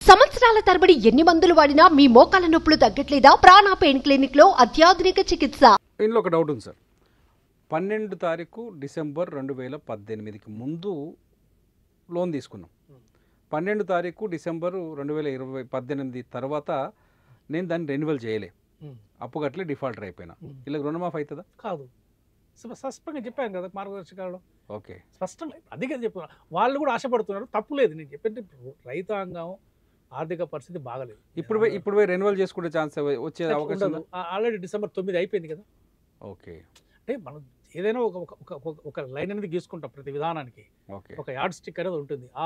సంవత్సరాల తరబడి ఎన్ని మందులు వాడినా మీ మోకాల నొప్పులు తగ్గట్లేదా? ప్రాణ పెయిన్ క్లినిక్ లో అత్యాధునిక చికిత్స. ఇందులో ఒక డౌట్ ఉంది సార్. 12 తారీఖు డిసెంబర్ 2018కి ముందు లోన్ తీసుకున్నాం. 12 తారీఖు డిసెంబర్ 2018 తర్వాత నేను దాన్ని రెన్యువల్ చేయలే, అప్పు కట్టలే, డిఫాల్టర్ అయిపోయినా. ఇలా రుణమాఫీ అవుతుందా? కాదు. స్పష్టంగా చెప్పాను కదా మార్గదర్శకాలు. ఓకే, స్పష్టంగా అది కదా చెప్పాను. వాళ్ళు కూడా ఆశపడుతున్నారు, తప్పులేదు. నేను చెప్పండి, రైతాంగం ఆర్థిక పరిస్థితి బాగలేదు. ఇప్పుడు రెన్యువల్ చేసుకునే ఛాన్స్ వచ్చే అవకాశం ఉందా? ఆల్రెడీ డిసెంబర్ 9 అయిపోయింది కదా. ఓకే, అంటే మనం ఏదైనా ఒక లైన్ అనేది గీసుకుంటాం ప్రతి విధానానికి. ఒక యార్డ్ స్టిక్ అనేది ఉంటుంది. ఆ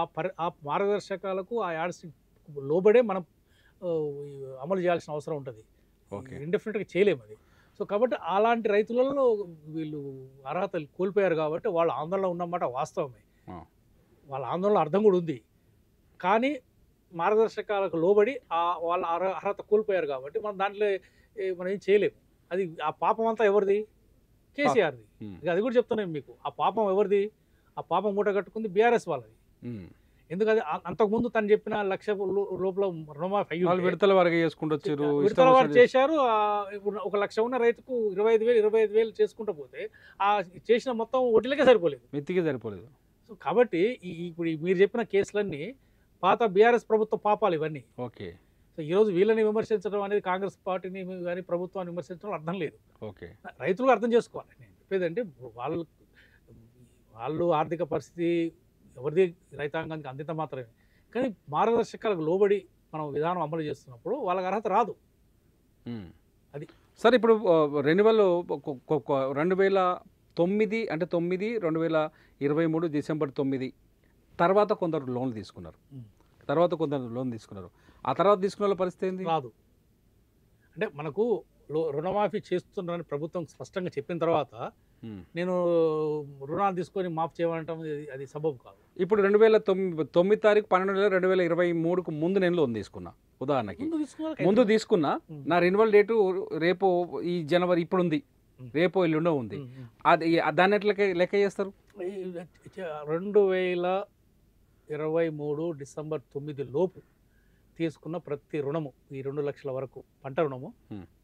మార్గదర్శకాలకు ఆ యార్డ్ స్టిక్ లోబడే మనం అమలు చేయాల్సిన అవసరం ఉంటుంది. ఇండెఫినెట్గా చేయలేము అది. సో కాబట్టి అలాంటి రైతులలో వీళ్ళు అర్హతలు కోల్పోయారు కాబట్టి వాళ్ళ ఆందోళన ఉన్నమాట వాస్తవమే. వాళ్ళ ఆందోళన అర్థం కూడా ఉంది. కానీ మార్గదర్శకాలకు లోబడి వాళ్ళ అర్హత కోల్పోయారు కాబట్టి మనం దాంట్లో మనం ఏం చేయలేము. అది ఆ పాపం అంతా ఎవరిది? కేసీఆర్ది. అది కూడా చెప్తున్నాను మీకు. ఆ పాపం ఎవరిది? ఆ పాపం మూట కట్టుకుంది బీఆర్ఎస్ వాళ్ళది. ఎందుకది అంతకుముందు తను చెప్పిన 1,00,000 లోపల రుణమాఫీ విడతల వరకు చేసుకుంటూ విడతల వారు చేశారు. 1,00,000 ఉన్న రైతుకు 25,000 చేసుకుంటూ పోతే ఆ చేసిన మొత్తం వడ్డీలకే సరిపోలేదు, మెత్తికే సరిపోలేదు. సో కాబట్టి ఇప్పుడు మీరు చెప్పిన కేసులన్నీ పాత బీఆర్ఎస్ ప్రభుత్వ పాపాలు ఇవన్నీ. ఓకే, సో ఈరోజు వీళ్ళని విమర్శించడం అనేది కాంగ్రెస్ పార్టీని కానీ ప్రభుత్వాన్ని విమర్శించడం అర్థం లేదు. ఓకే, రైతులు అర్థం చేసుకోవాలి. నేను చెప్పేదంటే వాళ్ళు ఆర్థిక పరిస్థితి ఎవరిది రైతాంగానికి అందింత మాత్రమే. కానీ మార్గదర్శకాలకు లోబడి మనం విధానం అమలు చేస్తున్నప్పుడు వాళ్ళకి అర్హత రాదు. అది సార్. ఇప్పుడు రెన్యువల్ 2009 అంటే 9/2023 డిసెంబర్ 9 తర్వాత కొందరు లోన్లు తీసుకున్నారు. ఆ తర్వాత తీసుకున్న వాళ్ళ పరిస్థితి ఏంది? రాదు. అంటే మనకు రుణమాఫీ చేస్తున్నారని ప్రభుత్వం స్పష్టంగా చెప్పిన తర్వాత నేను రుణాలు తీసుకొని మాఫ్ చేయమంటాం అది సబబు కాదు. ఇప్పుడు 2009 తారీఖు 12/2023కు ముందు నేను లోన్ తీసుకున్నా. ఉదాహరణకి ముందు తీసుకున్నా, నా రెన్యువల్ డేటు రేపు ఈ జనవరి ఇప్పుడు ఉంది, రేపు ఎల్లుండో ఉంది. అది దాన్ని ఎట్లా లెక్క చేస్తారు? 2023 డిసెంబర్ 9 లోపు తీసుకున్న ప్రతి రుణము, ఈ 2 లక్షల వరకు పంట రుణము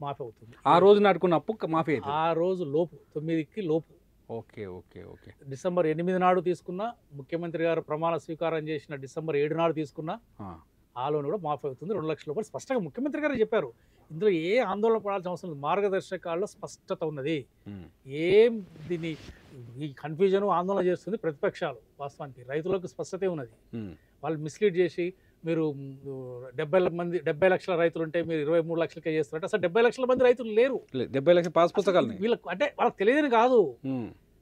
మాఫీ అవుతుంది. ఆ రోజు నాటుకున్న అప్పు మాఫీ అవుతుంది. ఆ రోజు లోపు, 9కి లోపు. Okay okay okay. డిసెంబర్ 8 నాడు తీసుకున్న, ముఖ్యమంత్రి గారు ప్రమాణ స్వీకారం చేసిన డిసెంబర్ 7 నాడు తీసుకున్న ఆ లోన్ కూడా మాఫీ అవుతుంది. 2 లక్షల రూపాయలు స్పష్టంగా ముఖ్యమంత్రి గారు చెప్పారు. ఇందులో ఏ ఆందోళన పడాల్సిన అవసరం లేదు. మార్గదర్శకాల్లో స్పష్టత ఉన్నది. ఏం దీన్ని ఈ కన్ఫ్యూజన్ ఆందోళన చేస్తుంది ప్రతిపక్షాలు. వాస్తవానికి రైతులకు స్పష్టతే ఉన్నది. వాళ్ళు మిస్లీడ్ చేసి మీరు 70 లక్షల రైతులు ఉంటే మీరు 23 లక్షలకే చేస్తారంటే అసలు 70 లక్షల మంది రైతులు లేరు. 70 లక్షల పాస్ పుస్తకాలు వీళ్ళకి అంటే వాళ్ళకి తెలియదని కాదు.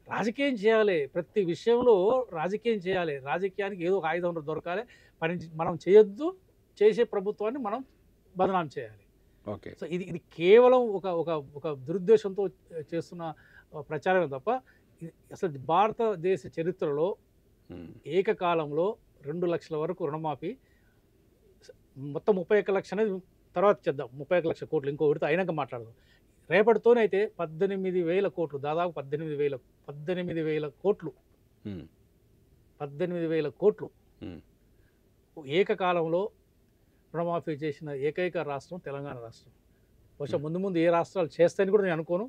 రాజకీయం చేయాలి, ప్రతి విషయంలో రాజకీయం చేయాలి. రాజకీయానికి ఏదో ఒక ఆయుధం దొరకాలి. మనం చేయొద్దు, చేసే ప్రభుత్వాన్ని మనం బదనాం చేయాలి. ఓకే, సో ఇది కేవలం ఒక దురుద్దేశంతో చేస్తున్న ప్రచారమే తప్ప అసలు భారతదేశ చరిత్రలో ఏకకాలంలో 2 లక్షల వరకు రుణమాఫీ, మొత్తం 31 లక్షలు అనేది తర్వాత చేద్దాం. 31 లక్షల కోట్లు ఇంకో విడత అయినాక మాట్లాడదాం. రేపటితోనైతే 18,000 కోట్లు, దాదాపు 18,000 కోట్లు, 18,000 కోట్లు ఏకకాలంలో రుణమాఫీ చేసిన ఏకైక రాష్ట్రం తెలంగాణ రాష్ట్రం. బహుశా ముందు ఏ రాష్ట్రాలు చేస్తాయని కూడా నేను అనుకోను.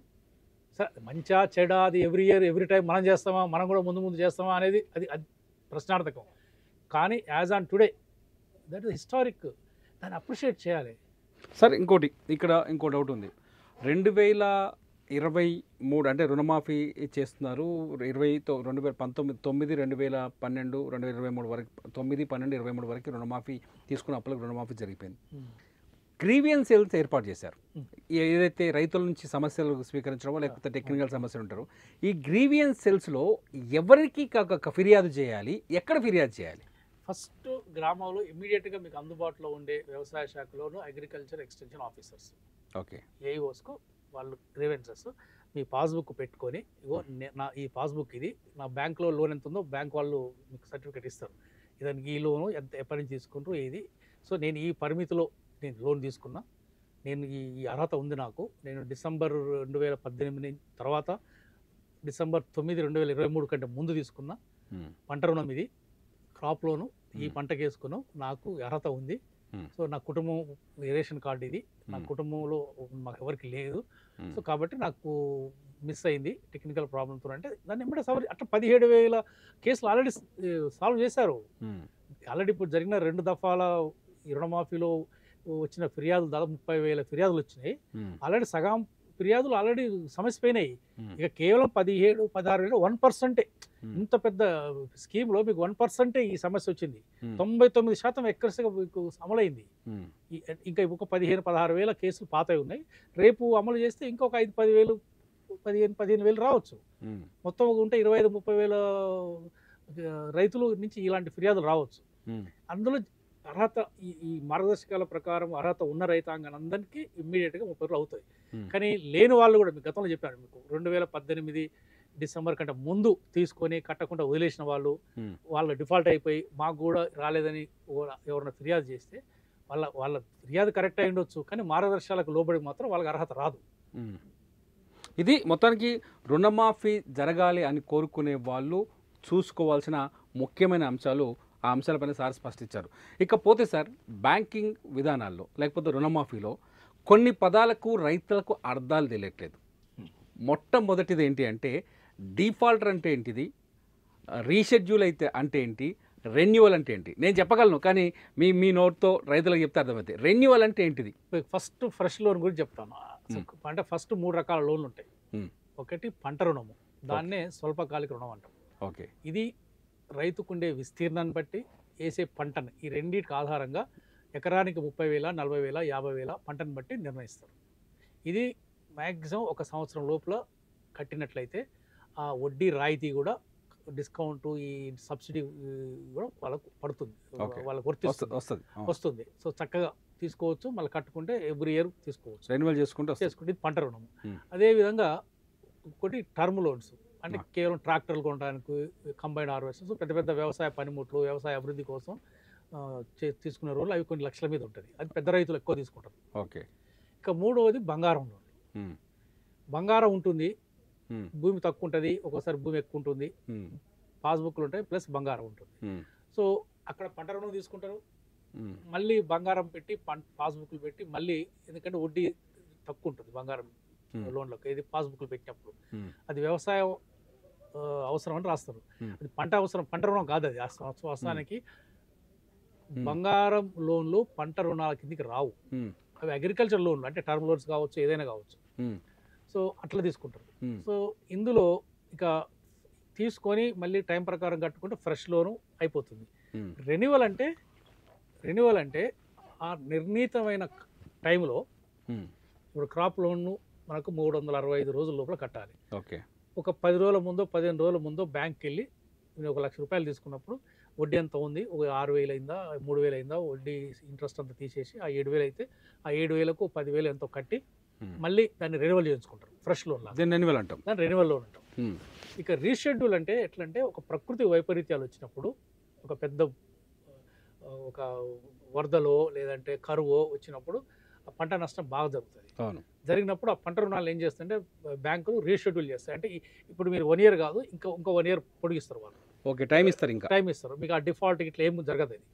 సరే, మంచా చెడా అది ఎవ్రీ టైం మనం చేస్తామా, మనం కూడా ముందు చేస్తామా అనేది అది ప్రశ్నార్థకం. కానీ as on today that is historic. దాన్ని అప్రిషియేట్ చేయాలి. సార్ ఇంకో డౌట్ ఉంది. 2023 అంటే రుణమాఫీ చేస్తున్నారు. 2019, 2012, 2023 వరకు 9/12/23 వరకు రుణమాఫీ తీసుకున్న అప్పులకు రుణమాఫీ జరిగిపోయింది. గ్రీవియన్స్ సెల్స్ ఏర్పాటు చేశారు. ఏదైతే రైతుల నుంచి సమస్యలు స్వీకరించడమో లేకపోతే టెక్నికల్ సమస్యలు ఉంటారో, ఈ గ్రీవియన్స్ సెల్స్లో ఎవరికి ఫిర్యాదు చేయాలి, ఎక్కడ ఫిర్యాదు చేయాలి? ఫస్ట్ గ్రామంలో ఇమీడియట్గా మీకు అందుబాటులో ఉండే వ్యవసాయ శాఖలోను అగ్రికల్చర్ ఎక్స్టెన్షన్ ఆఫీసర్స్, ఓకే, ఏఈఓస్కు వాళ్ళు గ్రీవెన్సెస్ మీ పాస్బుక్ పెట్టుకొని, ఇగో నా ఈ పాస్బుక్ ఇది, నా బ్యాంక్లో లోన్ ఎంత ఉందో బ్యాంక్ వాళ్ళు మీకు సర్టిఫికేట్ ఇస్తారు. దానికి ఈ లోను ఎప్పటి నుంచి తీసుకుంటారు ఇది. సో నేను ఈ పరిమితిలో నేను లోన్ తీసుకున్నా, నేను ఈ అర్హత ఉంది నాకు. నేను డిసెంబర్ 2018 తర్వాత డిసెంబర్ 9, 2023 కంటే ముందు తీసుకున్న పంట రుణం ఇది, క్రాప్ లోను, ఈ పంటకు వేసుకున్నాం, నాకు అర్హత ఉంది, సో నా కుటుంబం రేషన్ కార్డు ఇది, నా కుటుంబంలో మాకు ఎవరికి లేదు. సో కాబట్టి నాకు మిస్ అయింది టెక్నికల్ ప్రాబ్లంతో. అంటే దాన్ని ఎంబడే సవరి అట్లా 17,000 కేసులు ఆల్రెడీ సాల్వ్ చేశారు. ఆల్రెడీ ఇప్పుడు జరిగిన 2 దఫాల రుణమాఫీలో వచ్చిన ఫిర్యాదులు దాదాపు 30,000 ఫిర్యాదులు వచ్చినాయి. ఆల్రెడీ సగం ఫిర్యాదులు ఆల్రెడీ సమస్య పోయినాయి. ఇక కేవలం 17,000-16,000 1%. ఇంత పెద్ద స్కీమ్లో మీకు 1% ఈ సమస్య వచ్చింది. 99% ఎక్కడిగా మీకు అమలైంది. ఇంకా ఒక 15,000-16,000 కేసులు పాతవి ఉన్నాయి. రేపు అమలు చేస్తే ఇంకొక 5-10,000 15,000 రావచ్చు. మొత్తం ఉంటే 25,000-30,000 రైతుల నుంచి ఇలాంటి ఫిర్యాదులు రావచ్చు. అందులో అర్హత ఈ మార్గదర్శకాల ప్రకారం అర్హత ఉన్న రైతాంగానందరికీ ఇమ్మీడియట్గా 30 రోజులు అవుతాయి. కానీ లేని వాళ్ళు కూడా మీకు గతంలో చెప్పాను, మీకు 2018 డిసెంబర్ కంటే ముందు తీసుకొని కట్టకుండా వదిలేసిన వాళ్ళు, వాళ్ళ డిఫాల్ట్ అయిపోయి మాకు కూడా రాలేదని ఎవరైనా ఫిర్యాదు చేస్తే వాళ్ళ ఫిర్యాదు కరెక్ట్ అయి ఉండొచ్చు, కానీ మార్గదర్శకాలకు లోబడి మాత్రం వాళ్ళకి అర్హత రాదు. ఇది మొత్తానికి రుణమాఫీ జరగాలి అని కోరుకునే వాళ్ళు చూసుకోవాల్సిన ముఖ్యమైన అంశాలు. ఆ అంశాలపైన సార్ స్పష్టించారు. ఇకపోతే సార్, బ్యాంకింగ్ విధానాల్లో లేకపోతే రుణమాఫీలో కొన్ని పదాలకు రైతులకు అర్థాలు తెలియట్లేదు. మొట్టమొదటిది ఏంటి అంటే డిఫాల్టర్ అంటే ఏంటిది, రీషెడ్యూల్ అయితే అంటే ఏంటి, రెన్యువల్ అంటే ఏంటి. నేను చెప్పగలను, కానీ మీ నోట్తో రైతులకు చెప్తే అర్థమవుతాయి. రెన్యువల్ అంటే ఏంటిది? ఫస్ట్ ఫ్రెష్ లోన్ గురించి చెప్తాను. అంటే ఫస్ట్ 3 రకాల లోన్లు ఉంటాయి. ఒకటి పంట రుణము, దాన్నే స్వల్పకాలిక రుణం అంటాం. ఓకే. ఇది రైతుకుండే విస్తీర్ణాన్ని బట్టి వేసే పంటను, ఈ రెండింటికి ఆధారంగా ఎకరానికి 30,000, 40,000, 50,000 పంటను బట్టి నిర్ణయిస్తారు. ఇది మ్యాక్సిమం 1 సంవత్సరం లోపల కట్టినట్లయితే ఆ వడ్డీ రాయితీ కూడా, డిస్కౌంట్, ఈ సబ్సిడీ కూడా వాళ్ళకు పడుతుంది, వాళ్ళకు వస్తుంది. సో చక్కగా తీసుకోవచ్చు, మళ్ళీ కట్టుకుంటే ఎవ్రీ ఇయర్ తీసుకోవచ్చు, రెన్యువల్ చేసుకుంటే. ఇది పంట రుణము. అదేవిధంగా ఒకటి టర్మ్ లోన్స్, అంటే కేవలం ట్రాక్టర్లు కొనడానికి, కంబైన్డ్ హార్వెస్టర్స్, పెద్ద పెద్ద వ్యవసాయ పనిముట్లు, వ్యవసాయ అభివృద్ధి కోసం తీసుకునే రోజులు, అవి కొన్ని లక్షల మీద ఉంటుంది. అది పెద్ద రైతులు ఎక్కువ తీసుకుంటారు. ఓకే. ఇక మూడవది బంగారం లోన్. బంగారం ఉంటుంది, భూమి తక్కువ ఉంటుంది, ఒక్కోసారి భూమి ఎక్కువ ఉంటుంది, పాస్బుక్లు ఉంటాయి, ప్లస్ బంగారం ఉంటుంది. సో అక్కడ పంట రుణం తీసుకుంటారు, మళ్ళీ బంగారం పెట్టి పాస్బుక్లు పెట్టి మళ్ళీ, ఎందుకంటే వడ్డీ తక్కువ ఉంటుంది బంగారం లోన్లకు, ఇది పాస్బుక్లు పెట్టినప్పుడు. అది వ్యవసాయం అవసరం అని రాస్తారు, అది పంట అవసరం, పంట రుణం కాదు. అది వాస్తవానికి బంగారం లోన్లు పంట రుణాల కిందకి రావు, అవి అగ్రికల్చర్ లోన్లు, అంటే టర్మ్ లోన్స్ కావచ్చు, ఏదైనా కావచ్చు. సో అట్లా తీసుకుంటారు. సో ఇందులో ఇక తీసుకొని మళ్ళీ టైం ప్రకారం కట్టుకుంటే ఫ్రెష్ లోను అయిపోతుంది. రెన్యువల్ అంటే ఆ నిర్ణీతమైన టైంలో, ఇప్పుడు క్రాప్ లోన్ను మనకు 365 రోజుల లోపల కట్టాలి. ఓకే. ఒక 10 రోజుల ముందో 15 రోజుల ముందో బ్యాంక్కి వెళ్ళి నేను 1,00,000 రూపాయలు తీసుకున్నప్పుడు వడ్డీ ఎంత ఉంది, ఒక 6,000 అయిందా, 3,000 అయిందా, వడ్డీ ఇంట్రెస్ట్ అంతా తీసేసి ఆ 7,000 అయితే ఆ 7,000కు 10,000 ఎంతో కట్టి మళ్ళీ దాన్ని రెన్యువల్ చేయించుకుంటారు. ఫ్రెష్ లోన్ రెన్యువల్ అంటాం, దాన్ని రెన్యువల్ లోన్ అంటాం. ఇక రీషెడ్యూల్ అంటే ఎట్లంటే, ఒక ప్రకృతి వైపరీత్యాలు వచ్చినప్పుడు, ఒక పెద్ద ఒక వరదలో లేదంటే కరువో వచ్చినప్పుడు ఆ పంట నష్టం బాగా జరుగుతుంది. జరిగినప్పుడు ఆ పంట రుణాలు ఏం చేస్తుంటే బ్యాంకులు రీషెడ్యూల్ చేస్తాయి. అంటే ఇప్పుడు మీరు 1 ఇయర్ కాదు, ఇంకో 1 ఇయర్ పొడిగిస్తారు వాళ్ళు. ఓకే. టైం ఇస్తారు, ఇంకా టైం ఇస్తారు. మీకు ఆ డిఫాల్ట్ ఇట్లా ఏం జరగదు అది.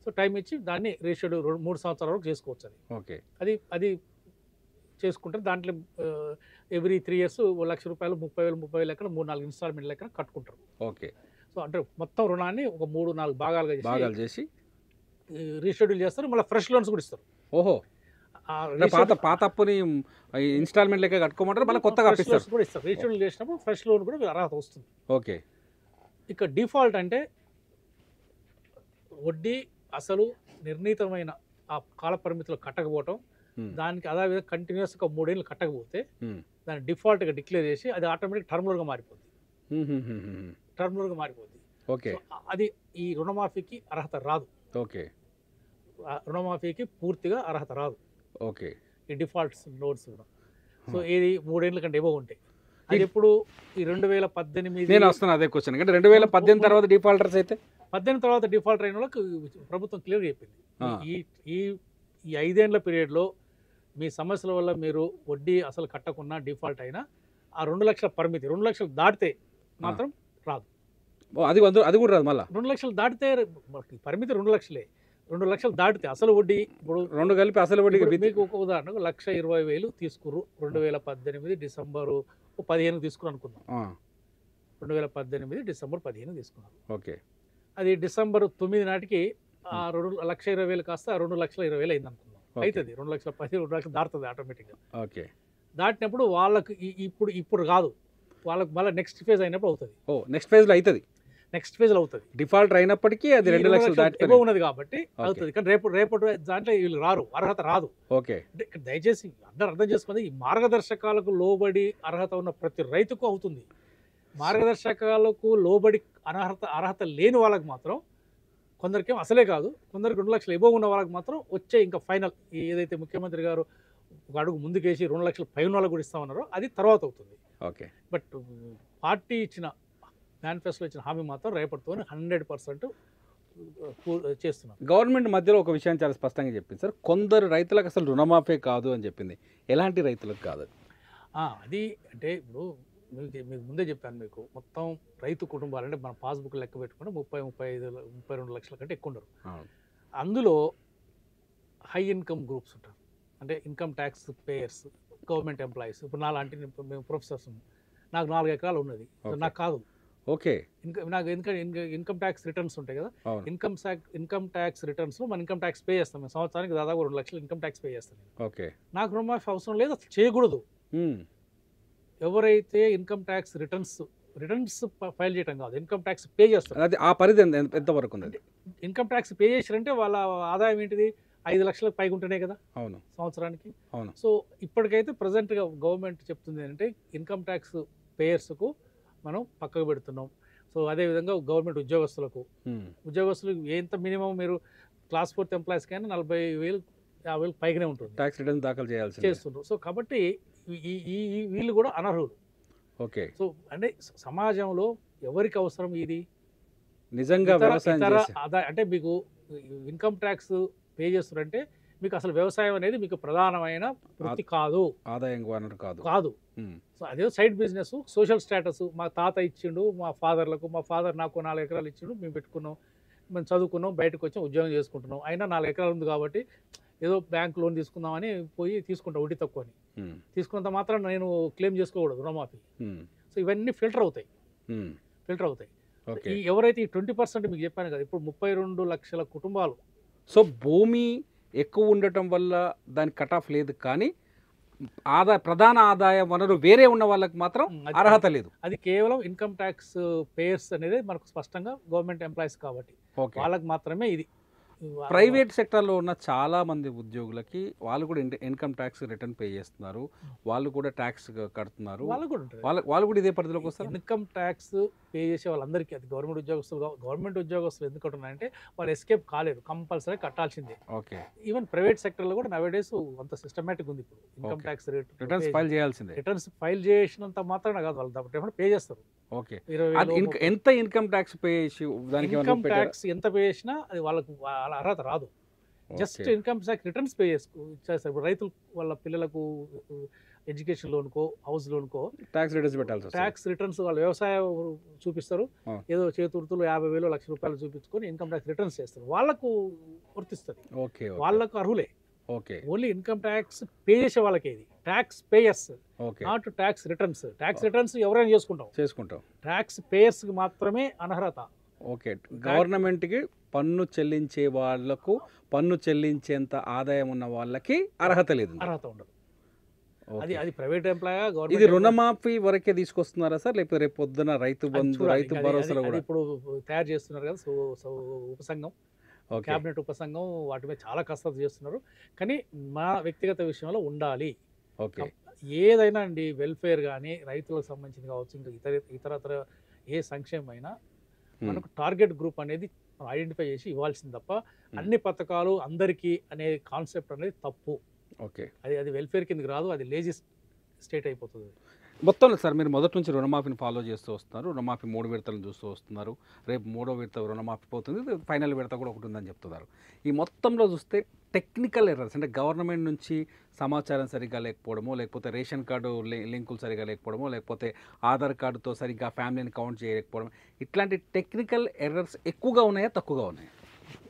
సో టైం ఇచ్చి దాన్ని రీషెడ్యూల్ 3 సంవత్సరాల వరకు చేసుకోవచ్చు. అది ఓకే. అది చేసుకుంటే దాంట్లో ఎవ్రీ 3 ఇయర్స్ 1,00,000 రూపాయలు 30,000 లెక్కన 3-4 ఇన్స్టాల్మెంట్ లెక్కన కట్టుకుంటారు. ఓకే. సో అంటే మొత్తం రుణాన్ని ఒక 3-4 భాగాలుగా చేసి రీషెడ్యూల్ చేస్తారు. మళ్ళీ ఫ్రెష్ లోన్స్ కూడా ఇస్తారు. ఓహో. పాత అప్పుని ఇన్స్టాల్మెంట్ లెక్క కట్టుకోమంటారు, మళ్ళీ కొత్తగా కూడా ఇస్తారు. రీషెడ్యూల్ చేసినప్పుడు ఫ్రెష్ లోన్ కూడా అర్హత వస్తుంది. ఓకే. ఇక డిఫాల్ట్ అంటే వడ్డీ అసలు నిర్ణీతమైన ఆ కాల పరిమితిలో కట్టకపోవటం, దానికి అదేవిధంగా కంటిన్యూస్గా 3 ఏళ్ళు కట్టకపోతే దాన్ని డిఫాల్ట్గా డిక్లేర్ చేసి అది ఆటోమేటిక్ టర్మ్ లోన్గా మారిపోద్ది. ఓకే. అది ఈ రుణమాఫీకి అర్హత రాదు. ఓకే. రుణమాఫీకి పూర్తిగా అర్హత రాదు. ఓకే. ఈ డిఫాల్ట్స్ లోన్స్ కూడా. సో ఇది 3 ఏళ్ళ కంటే ఏవో ఉంటాయి. అది ఎప్పుడు ఈ 2018. నేను వస్తాను అదే క్వశ్చన్. అంటే 2018 తర్వాత డిఫాల్టర్స్ అయితే, 18 తర్వాత డిఫాల్టర్ అయిన వాళ్ళకి ప్రభుత్వం క్లియర్ చెప్పింది, ఈ 5 ఏళ్ల పీరియడ్లో మీ సమస్యల వల్ల మీరు వడ్డీ అసలు కట్టకుండా డిఫాల్ట్ అయినా ఆ 2 లక్షల పరిమితి, 2 లక్షలు దాటితే మాత్రం రాదు. అది కూడా రాదు. మళ్ళీ 2 లక్షలు దాటితే పరిమితి 2 లక్షలే. 2 లక్షలు దాటితే అసలు వడ్డీ ఇప్పుడు రెండు కలిపి అసలు వడ్డీ ఇప్పుడు మీకు ఒక ఉదాహరణకు 1,20,000 తీసుకుర్రు 2018 డిసెంబరు 15 తీసుకుని అనుకుందాం. 2018 డిసెంబర్ 15 తీసుకున్నారు. ఓకే. అది డిసెంబర్ 9 నాటికి ఆ 2,20,000 కాస్త 2,20,000 అయింది అనుకుందాం. అవుతుంది 2,10,000 2,00,000 దాటుతుంది ఆటోమేటిక్గా. ఓకే. దాటినప్పుడు వాళ్ళకి ఇప్పుడు కాదు, వాళ్ళకి మళ్ళీ నెక్స్ట్ ఫేజ్ అయినప్పుడు అవుతుంది. నెక్స్ట్ ఫేజ్లో అవుతుంది, నెక్స్ట్ ఫేజ్లో అవుతుంది. డిఫాల్ట్ అయినప్పటికీ అది 2 లక్షలు దాటి ఉన్నది కాబట్టి అవుతుంది. కానీ రేపటి దాంట్లో వీళ్ళు రారు, అర్హత రాదు. ఓకే. దయచేసి అందరూ అర్థం చేసుకుంది, ఈ మార్గదర్శకాలకు లోబడి అర్హత ఉన్న ప్రతి రైతుకు అవుతుంది. మార్గదర్శకాలకు లోబడి అర్హత లేని వాళ్ళకి మాత్రం, కొందరికేం అసలే కాదు, కొందరికి 2 లక్షలు ఎబో ఉన్న వాళ్ళకి మాత్రం వచ్చే ఇంకా ఫైనల్ ఏదైతే ముఖ్యమంత్రి గారు ఒక అడుగు ముందుకేసి 2 లక్షలు పైన వాళ్ళకి కూడా ఇస్తామన్నారో అది తర్వాత అవుతుంది. ఓకే. బట్ పార్టీ ఇచ్చిన మేనిఫెస్టోలో ఇచ్చిన హామీ మాత్రం రేపటితో 100% చేస్తున్నాం. గవర్నమెంట్ మధ్యలో ఒక విషయం చాలా స్పష్టంగా చెప్పింది సార్, కొందరు రైతులకు అసలు రుణమాఫీ కాదు అని చెప్పింది. ఎలాంటి రైతులకు కాదు అది? అంటే ఇప్పుడు మీకు ముందే చెప్పాను, మీకు మొత్తం రైతు కుటుంబాలు అంటే మన పాస్బుక్ లెక్క పెట్టుకుంటే 32 లక్షల కంటే ఎక్కువ ఉండరు. అందులో హై ఇన్కమ్ గ్రూప్స్ ఉంటారు, అంటే income tax payers, government employees. ఇప్పుడు నాలాంటి మేము ప్రొఫెసర్స్, నాకు 4 ఎకరాలు ఉన్నది, నాకు కాదు. ఓకే. నాకు ఇన్కమ్ ట్యాక్స్ రిటర్న్స్ ఉంటాయి కదా, ఇన్కమ్ ట్యాక్స్ రిటర్న్స్లో మన ఇన్కమ్ ట్యాక్స్ పే చేస్తాం. మేము సంవత్సరానికి దాదాపు 2 లక్షలు ఇన్కమ్ ట్యాక్స్ పే చేస్తాం. ఓకే. నాకు రుణమాఫీ అవసరం లేదు, అసలు చేయకూడదు. ఎవరైతే ఇన్కమ్ ట్యాక్స్ రిటర్న్స్ ఫైల్ చేయడం కాదు, ఇన్కమ్ ట్యాక్స్ పే చేస్తారు, అది ఆ పరిధి ఎంతవరకు ఉంది? ఇన్కమ్ ట్యాక్స్ పే చేశారంటే వాళ్ళ ఆదాయం ఏంటిది 5 లక్షలకు పైగా ఉంటేనే కదా. అవును. సంవత్సరానికి. అవును. సో ఇప్పటికైతే ప్రజెంట్గా గవర్నమెంట్ చెప్తుంది ఏంటంటే ఇన్కమ్ ట్యాక్స్ పేయర్స్కు మనం పక్కకు పెడుతున్నాం. సో అదేవిధంగా గవర్నమెంట్ ఉద్యోగస్తులకు ఎంత మినిమం మీరు క్లాస్ 4 ఎంప్లాయీస్ కానీ 40,000 50,000 పైగానే ఉంటుంది, ట్యాక్స్ రిటర్న్ దాఖలు చేస్తున్నారు. సో కాబట్టి వీళ్ళు కూడా అనర్హులు. ఓకే. సో అంటే సమాజంలో ఎవరికి అవసరం ఇది? నిజంగా అంటే మీకు ఇన్కమ్ ట్యాక్స్ పే చేస్తున్నారంటే మీకు అసలు వ్యవసాయం అనేది మీకు ప్రధానమైన వృత్తి కాదు, ఆదాయం కాదు. సో అదే సైడ్ బిజినెస్, సోషల్ స్టేటస్. మా తాత ఇచ్చిండు మా ఫాదర్లకు, మా ఫాదర్ నాకు 4 ఎకరాలు ఇచ్చిండు, మేము పెట్టుకున్నాం, మేము చదువుకున్నాం, బయటకు వచ్చాం, ఉద్యోగం చేసుకుంటున్నాం. అయినా 4 ఎకరాలు ఉంది కాబట్టి ఏదో బ్యాంక్ లోన్ తీసుకుందామని పోయి తీసుకుంటాం, వడ్డీ తక్కువ అని. తీసుకున్నంత మాత్రం నేను క్లెయిమ్ చేసుకోకూడదు రుణమాఫీ. సో ఇవన్నీ ఫిల్టర్ అవుతాయి. ఎవరైతే ఈ 20% మీకు చెప్పాను కదా, ఇప్పుడు 32 లక్షల కుటుంబాలు. సో భూమి ఎక్కువ ఉండటం వల్ల దానికి కట్ ఆఫ్ లేదు, కానీ ప్రధాన ఆదాయ వనరు వేరే ఉన్న వాళ్ళకి మాత్రం అర్హత లేదు. అది కేవలం ఇన్కమ్ ట్యాక్స్ పేయర్స్ అనేది మనకు స్పష్టంగా గవర్నమెంట్ ఎంప్లాయీస్ కాబట్టి వాళ్ళకి మాత్రమే ఇది. ప్రైవేట్ సెక్టర్లో ఉన్న చాలా మంది ఉద్యోగులకి వాళ్ళు కూడా ఇన్కమ్ ట్యాక్స్ రిటర్న్ పే చేస్తున్నారు, వాళ్ళు కూడా ట్యాక్స్ కడుతున్నారు, వాళ్ళు కూడా ఇదే పరిధిలోకి వస్తారు. ఇన్కమ్ ట్యాక్స్ పే చేసే వాళ్ళందరికీ, అది గవర్నమెంట్ ఉద్యోగస్తులు ఎందుకు కట్టున్నారంటే వాళ్ళు ఎస్కేప్ కాలేదు, కంపల్సరీ కట్టాల్సిందే. ఓకే. ఈవెన్ ప్రైవేట్ సెక్టర్లో కూడా నవేడేస్ అంత సిస్టమేటిక్ ఉంది. ఇప్పుడు ఇన్కమ్ ట్యాక్స్ రిటర్న్స్ ఫైల్ చేయాల్సిందే. రిటర్న్స్ ఫైల్ చేసినంత మాత్రమే కాదు, వాళ్ళు పే చేస్తారు. ఓకే. ఎంత ఇన్కమ్ ట్యాక్స్ పే చేసి దానికి ఇన్కమ్ ట్యాక్స్ ఎంత పే చేసినా అది వాళ్ళకు అర్హత రాదు. Just income tax returns pay చేస్తారు. ఇప్పుడు రైతులు వాళ్ళ పిల్లలకు ఎడ్యుకేషన్ లోన్కో, హౌస్ లోన్కో ట్యాక్స్ రిటర్న్స్ పెట్టాలి. ట్యాక్స్ రిటర్న్స్ వాళ్ళు వ్యవసాయం చూపిస్తారు, ఏదో చేతుర్తులు 50,000 1,00,000 రూపాయలు చూపించుకొని ఇన్కమ్ ట్యాక్స్ రిటర్న్స్ చేస్తారు, వాళ్ళకు వర్తిస్తుంది. ఓకే. వాళ్ళకు అర్హులే. Okay. Only income tax pay చేసే వాళ్ళకి ఇది tax payers, not tax returns. Tax returns ఎవరైనా చేసుకుంటాం, ట్యాక్స్ పేయర్స్ కి మాత్రమే అనర్హత. ఓకే. గవర్నమెంట్కి పన్ను చెల్లించే వాళ్ళకు, పన్ను చెల్లించేంత ఆదాయం ఉన్న వాళ్ళకి అర్హత ఉండదు. అది ప్రైవేట్ ఎంప్లాయ్. ఇది రుణమాఫీ వరకే తీసుకొస్తున్నారా సార్, లేకపోతే రేపు పొద్దున రైతు బంధు, రైతు భరోసా కూడా ఇప్పుడు తయారు చేస్తున్నారు కదా. సో ఉపసంఘం, క్యాబినెట్ ఉపసంఘం వాటి మీద చాలా కసరత్తు చేస్తున్నారు. కానీ మా వ్యక్తిగత విషయంలో ఉండాలి. ఏదైనా అండి, వెల్ఫేర్ కానీ రైతులకు సంబంధించింది కావచ్చు, ఇంకా ఇతరత్ర ఏ సంక్షేమం అయినా మనకు టార్గెట్ గ్రూప్ అనేది ఐడెంటిఫై చేసి ఇవ్వాల్సింది తప్ప అన్ని పథకాలు అందరికీ అనే కాన్సెప్ట్ అనేది తప్పు. ఓకే. అది వెల్ఫేర్ కిందకి రాదు, అది లేజీ స్టేట్ అయిపోతుంది. మొత్తంలో సార్ మీరు మొదటి నుంచి రుణమాఫీని ఫాలో చేస్తూ వస్తున్నారు, రుణమాఫీ 3 విడతలను చూస్తూ వస్తున్నారు, రేపు 3వ విడత రుణమాఫీ పోతుంది, ఫైనల్ విడత కూడా ఒకటి ఉందని చెప్తున్నారు. ఈ మొత్తంలో చూస్తే టెక్నికల్ ఎర్రర్స్, అంటే గవర్నమెంట్ నుంచి సమాచారం సరిగ్గా లేకపోవడమో, లేకపోతే రేషన్ కార్డు లింకులు సరిగ్గా లేకపోవడమో, లేకపోతే ఆధార్ కార్డుతో సరిగ్గా ఫ్యామిలీని కౌంట్ చేయలేకపోవడం, ఇట్లాంటి టెక్నికల్ ఎర్రర్స్ ఎక్కువగా ఉన్నాయా, తక్కువగా ఉన్నాయా?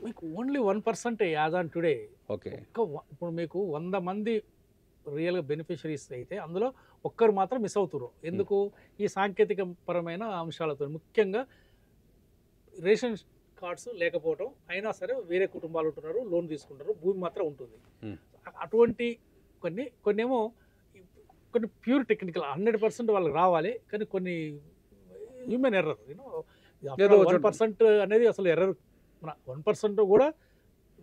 మీకు only 1% as on today. Okay. ఇప్పుడు మీకు 100 మంది రియల్గా బెనిఫిషరీస్ అయితే అందులో ఒక్కరు మాత్రం మిస్ అవుతున్నారు. ఎందుకు? ఈ సాంకేతిక పరమైన అంశాలతో, ముఖ్యంగా రేషన్ కార్డ్స్ లేకపోవడం, అయినా సరే వేరే కుటుంబాలు ఉంటున్నారు, లోన్ తీసుకుంటారు, భూమి మాత్రం ఉంటుంది. అటువంటి కొన్నేమో కొన్ని ప్యూర్ టెక్నికల్ 100% వాళ్ళకి రావాలి, కానీ కొన్ని హ్యూమన్ ఎర్రర్ 1% అనేది అసలు ఎర్రర్. మన 1% కూడా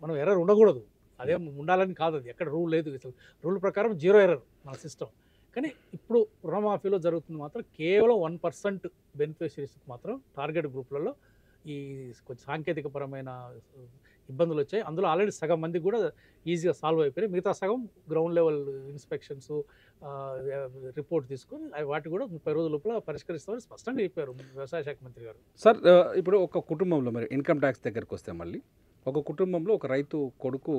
మనం ఎర్రర్ ఉండకూడదు, అదేం ఉండాలని కాదు, అది ఎక్కడ రూల్ లేదు. అసలు రూల్ ప్రకారం 0 ఎర్రర్ మన సిస్టమ్. కానీ ఇప్పుడు రుణమాఫీలో జరుగుతుంది మాత్రం కేవలం 1% బెనిఫిషరీస్కి మాత్రం టార్గెట్ గ్రూప్లలో ఈ కొంచెం సాంకేతిక పరమైన ఇబ్బందులు వచ్చాయి. అందులో ఆల్రెడీ సగం మందికి కూడా ఈజీగా సాల్వ్ అయిపోయినాయి. మిగతా సగం గ్రౌండ్ లెవెల్ ఇన్స్పెక్షన్స్ రిపోర్ట్ తీసుకొని వాటి కూడా 30 రోజుల లోపల పరిష్కరిస్తామని స్పష్టంగా చెప్పారు వ్యవసాయ శాఖ మంత్రి గారు. సార్, ఇప్పుడు ఒక కుటుంబంలో మరి ఇన్కమ్ ట్యాక్స్ దగ్గరికి వస్తే, మళ్ళీ ఒక కుటుంబంలో ఒక రైతు కొడుకు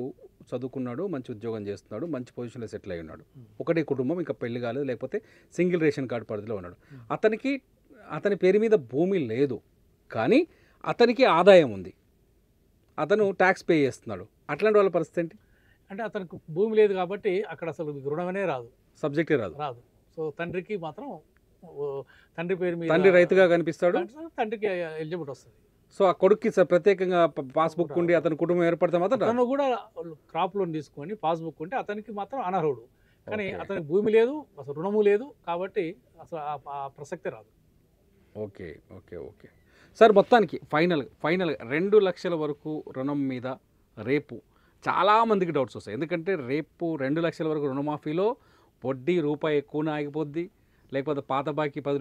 చదువుకున్నాడు, మంచి ఉద్యోగం చేస్తున్నాడు, మంచి పొజిషన్లో సెటిల్ అయి ఉన్నాడు. ఒకటే కుటుంబం, ఇంకా పెళ్లి కాలేదు, లేకపోతే సింగిల్ రేషన్ కార్డు పరిధిలో ఉన్నాడు. అతని పేరు మీద భూమి లేదు, కానీ అతనికి ఆదాయం ఉంది, అతను ట్యాక్స్ పే చేస్తున్నాడు. అట్లాంటి వాళ్ళ పరిస్థితి ఏంటి? అంటే అతనికి భూమి లేదు కాబట్టి అక్కడ అసలు రుణమనే రాదు, సబ్జెక్టే రాదు. సో తండ్రికి మాత్రం తండ్రి పేరు మీద తండ్రి రైతుగా కనిపిస్తాడు, తండ్రికి ఎలిజిబిలిటీ వస్తుంది. సో ఆ కొడుక్కి ప్రత్యేకంగా పాస్బుక్ ఉండి అతని కుటుంబం ఏర్పడితే మాత్రం అతను కూడా క్రాప్ లోన్ తీసుకొని పాస్బుక్ ఉంటే అతనికి మాత్రం అనర్హుడు. కానీ అతనికి భూమి లేదు, అసలు రుణము లేదు, కాబట్టి అసలు ఆ ప్రసక్తే రాదు. ఓకే ఓకే ఓకే సార్, మొత్తానికి ఫైనల్గా 2 లక్షల వరకు రుణం మీద రేపు చాలామందికి డౌట్స్ వస్తాయి. ఎందుకంటే రేపు 2 లక్షల వరకు రుణమాఫీలో వడ్డీ రూపాయి ఎక్కువనే ఆగిపోద్ది, లేకపోతే పాత బాకీ 10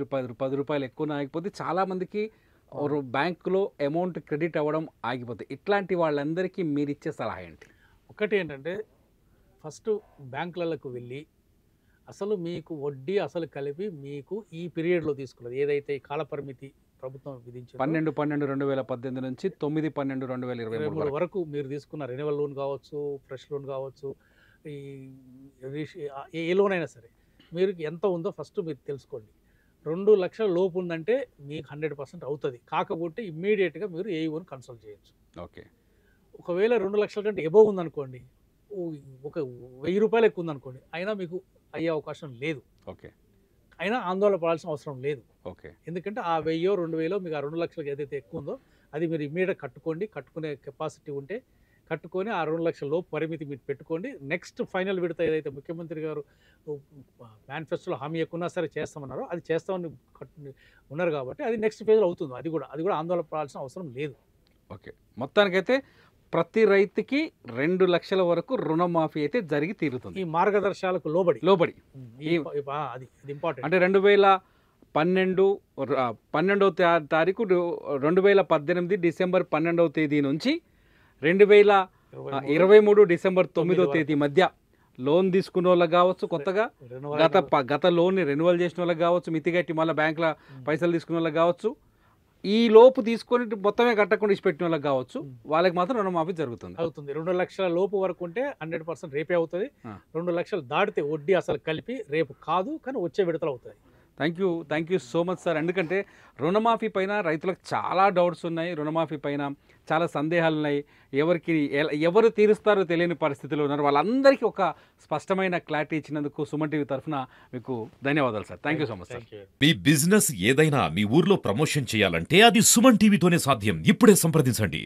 రూపాయలు ఎక్కువనే ఆగిపోద్ది. చాలామందికి బ్యాంకులో అమౌంట్ క్రెడిట్ అవ్వడం ఆగిపోతుంది. ఇట్లాంటి వాళ్ళందరికీ మీరు ఇచ్చే సలహా ఏంటి? ఒకటి ఏంటంటే, ఫస్ట్ బ్యాంకులకు వెళ్ళి అసలు మీకు వడ్డీ అసలు కలిపి మీకు ఈ పీరియడ్లో తీసుకున్నది ఏదైతే కాలపరిమితి ప్రభుత్వం విధించింది 12/12/2018 నుంచి 9/12/2023 వరకు మీరు తీసుకున్న రెన్యువల్ లోన్ కావచ్చు, ఫ్రెష్ లోన్ కావచ్చు, ఈ ఏ లోన్ అయినా సరే మీరు ఎంత ఉందో ఫస్ట్ మీరు తెలుసుకోండి. 2 లక్షల లోపు ఉందంటే మీకు 100% అవుతుంది. కాకపోతే ఇమ్మీడియట్గా మీరు ఏఈఓని కన్సల్ట్ చేయొచ్చు. ఓకే. ఒకవేళ 2 లక్షల కంటే ఎబోవ్ ఉందనుకోండి, ఒక 1000 రూపాయలు ఎక్కువ ఉందనుకోండి, అయినా మీకు అయ్యే అవకాశం లేదు. ఓకే. అయినా ఆందోళన పడాల్సిన అవసరం లేదు. ఓకే. ఎందుకంటే ఆ 1000 2000 మీకు ఆ 2 లక్షలకు ఏదైతే ఎక్కువ ఉందో అది మీరు ఇమ్మీడియట్ కట్టుకునే కెపాసిటీ ఉంటే కట్టుకొని ఆ 2 లక్షల లోపు పరిమితి మీరు పెట్టుకోండి. నెక్స్ట్ ఫైనల్ విడత ఏదైతే ముఖ్యమంత్రి గారు మేనిఫెస్టోలో హామీ ఎక్కువన్నా సరే చేస్తామన్నారో అది చేస్తామని ఉన్నారు కాబట్టి అది నెక్స్ట్ ఫేజ్లో అవుతుంది. అది కూడా ఆందోళన పడాల్సిన అవసరం లేదు. ఓకే. మొత్తానికైతే ప్రతి రైతుకి 2 లక్షల వరకు రుణమాఫీ అయితే జరిగి తీరుతుంది ఈ మార్గదర్శకాలకు లోబడి. అది ఇంపార్టెంట్. అంటే 2012 తారీఖు 2018 డిసెంబర్ 12వ తేదీ నుంచి 2023 డిసెంబర్ 9వ తేదీ మధ్య లోన్ తీసుకున్న వాళ్ళకి కావచ్చు, కొత్తగా గత లోన్ని రెన్యువల్ చేసిన వాళ్ళకి కావచ్చు, మితిగట్టి మళ్ళీ బ్యాంకుల పైసలు తీసుకున్న వాళ్ళకి కావచ్చు, ఈ లోపు తీసుకొని మొత్తమే కట్టకుండా ఇచ్చిపెట్టిన వాళ్ళకి కావచ్చు, వాళ్ళకి మాత్రం రుణమాఫీ అవుతుంది. 2 లక్షల లోపు వరకు ఉంటే 100% రేపే అవుతుంది. 2 లక్షలు దాటితే వడ్డీ అసలు కలిపి రేపు కాదు, కానీ వచ్చే విడతలు అవుతాయి. Thank you so much sir. ఎందుకంటే రుణమాఫీ పైన రైతులకు చాలా డౌట్స్ ఉన్నాయి, రుణమాఫీ పైన చాలా సందేహాలు ఉన్నాయి. ఎవరు తీరుస్తారో తెలియని పరిస్థితిలో ఉన్నారు. వాళ్ళందరికీ ఒక స్పష్టమైన క్లారిటీ ఇచ్చినందుకు సుమన్ టీవీ తరఫున మీకు ధన్యవాదాలు sir. Thank you so much sir. Me business ఏదైనా మీ ఊర్లో ప్రమోషన్ చేయాలంటే అది సుమన్ టీవీతోనే సాధ్యం. ఇప్పుడే సంప్రదించండి.